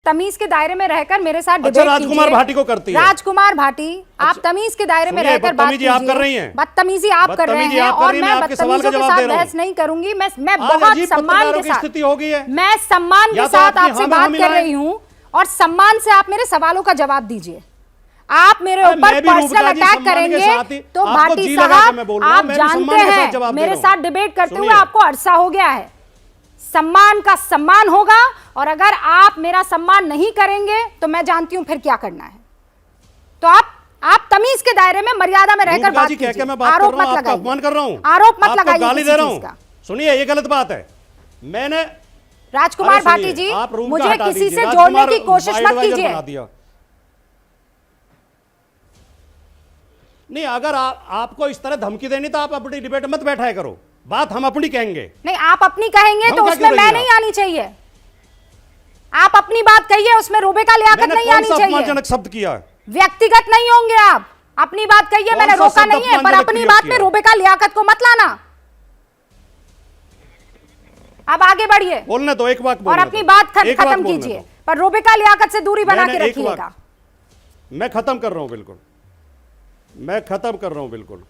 तमीज के दायरे में रहकर मेरे साथ अच्छा, राजकुमार भाटी को करती है। राजकुमार भाटी, आप तमीज के दायरे में रहकर बात कीजिए। आप कर रही हैं, बदतमीजी आप कर रहे हैं, और मैं बदतमीजों के साथ बहस नहीं करूंगी। मैं बहुत सम्मान के साथ स्थिति हो गई है, मैं सम्मान के साथ आपसे बात कर रही हूँ, और सम्मान से आप मेरे सवालों का जवाब दीजिए। आप मेरे ऊपर पर्सनल अटैक करेंगे तो भाटी साहब, आप जानते हैं मेरे साथ डिबेट करते हुए आपको अरसा हो गया है। सम्मान का सम्मान होगा, और अगर आप मेरा सम्मान नहीं करेंगे तो मैं जानती हूं फिर क्या करना है। तो आप तमीज के दायरे में, मर्यादा में रहकर बात कीजिए। आरोप मत लगाइए, अपमान कर रहा हूं, आरोप मत लगाइए, गाली दे रहा हूं। सुनिए, ये गलत बात है। मैंने राजकुमार भाटी जी, मुझे किसी से जोड़ने की कोशिश मत कीजिए। नहीं, अगर आपको इस तरह धमकी देनी तो आप अपनी डिबेट मत बैठाया करो, बात हम अपनी कहेंगे। नहीं, आप अपनी कहेंगे तो उसमें मैं नहीं आनी चाहिए। आप अपनी बात कहिए, उसमें रूबिका लियाकत नहीं आनी चाहिए। अपमानजनक शब्द किया, व्यक्तिगत नहीं होंगे आप, अपनी बात कहिए, मैंने रोका नहीं है, पर अपनी बात में रूबिका लियाकत को मत लाना। अब आगे बढ़िए, बोलने दो, एक बात और अपनी बात खत्म कीजिए, पर रूबिका लियाकत से दूरी बना के रखिएगा। मैं खत्म कर रहा हूं, बिल्कुल मैं खत्म कर रहा हूं। बिल्कुल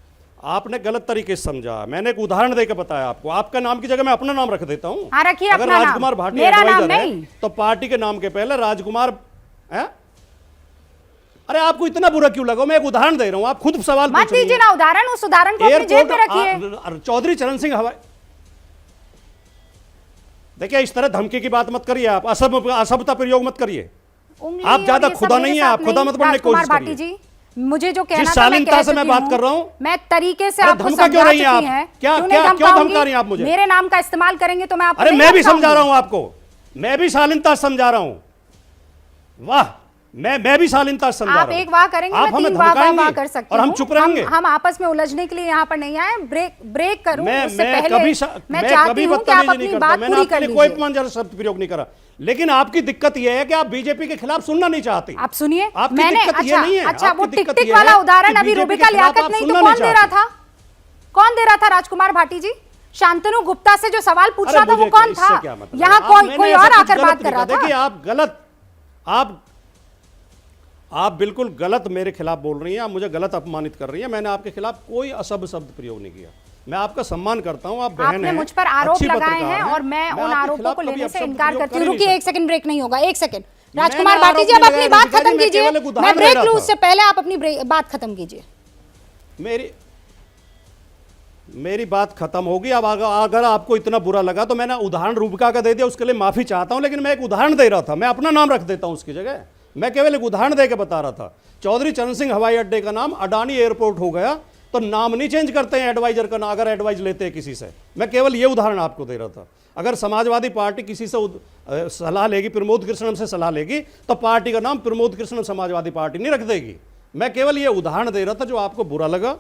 आपने गलत तरीके से समझा। मैंने एक उदाहरण देकर बताया आपको। आपका नाम की जगह मैं अपना नाम रख देता हूं। हाँ, रखिए अगर अपना राजकुमार नाम। भाटी मेरा नाम एडवाइजर है नहीं, तो पार्टी के नाम के पहले राजकुमार है। अरे आपको इतना बुरा क्यों लगा? मैं एक उदाहरण दे रहा हूं, आप खुद सवाल मत दीजिए ना उदाहरण, उस उदाहरण को अपनी जेब में रखिए। चौधरी चरण सिंह हवाई, देखिए इस तरह धमकी की बात मत करिए, आप असभ्यता प्रयोग मत करिए। आप ज्यादा खुदा नहीं है, आप खुदा मत बनने की कोशिश करिए। मुझे जो कहना जिस शालीनता से मैं बात कर रहा हूं, मैं तरीके से आपको धमका क्यों रही हैं आप? क्या धमका रही हैं आप मुझे? मेरे नाम का इस्तेमाल करेंगे तो मैं आपको, अरे मैं भी समझा रहा हूं आपको, मैं भी शालीनता से समझा रहा हूं। वाह, मैं भी शालीनता से समझा रहा हूं। आप एक वाह करेंगे, आप मैं तीन वाह कर सकती हूं, और हम चुप रहेंगे। हम आपस में उलझने के लिए यहाँ पर नहीं आए। ब्रेक करूं उससे पहले मैं चाहती हूं कि आप अपनी बात पूरी कर लीजिए। कोई अपमानजनक शब्द प्रयोग नहीं करा, लेकिन आपकी दिक्कत यह है कि आप बीजेपी के खिलाफ सुनना नहीं चाहती। आप सुनिए, मैंने अच्छा वो टिक टिक वाला उदाहरण अभी रूबिका लियाकत नहीं तो कौन दे रहा था? कौन दे रहा था? राजकुमार भाटी जी, शांतनु गुप्ता से जो सवाल पूछ रहा था वो कौन था? यहाँ कोई और आकर बात कर रहा था। देखिए आप गलत, आप बिल्कुल गलत मेरे खिलाफ बोल रही हैं, आप मुझे गलत अपमानित कर रही हैं। मैंने आपके खिलाफ कोई असभ्य शब्द प्रयोग नहीं किया। मैं आपका सम्मान करता हूं, आप बहन हैं, आपने मुझ पर आरोप लगाए हैं और मैं उन आरोपों को लेने से इनकार करती हूं। रुकिए एक सेकंड, ब्रेक नहीं होगा, एक सेकंड। राजकुमार भाटी जी, अब अपनी बात खत्म कीजिए। मैं ब्रेक लूं उससे पहले आप अपनी बात खत्म कीजिए। मेरी बात खत्म होगी। अब अगर आपको इतना बुरा लगा तो मैंने उदाहरण रूबिका का दे दिया, उसके लिए माफी चाहता हूं, लेकिन मैं एक उदाहरण दे रहा था, मैं अपना नाम रख देता हूं उसकी जगह। मैं केवल एक उदाहरण देकर बता रहा था। चौधरी चरण सिंह हवाई अड्डे का नाम अडानी एयरपोर्ट हो गया तो नाम नहीं चेंज करते हैं एडवाइजर का, अगर एडवाइज लेते हैं किसी से। मैं केवल ये उदाहरण आपको दे रहा था। अगर समाजवादी पार्टी किसी से सलाह लेगी, प्रमोद कृष्णन से सलाह लेगी, तो पार्टी का नाम प्रमोद कृष्णन समाजवादी पार्टी नहीं रख देगी। मैं केवल ये उदाहरण दे रहा था। जो आपको बुरा लगा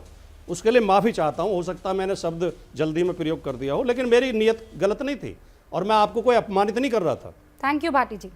उसके लिए माफी चाहता हूं। हो सकता है मैंने शब्द जल्दी में प्रयोग कर दिया हो, लेकिन मेरी नीयत गलत नहीं थी और मैं आपको कोई अपमानित नहीं कर रहा था। Thank you Bhati ji.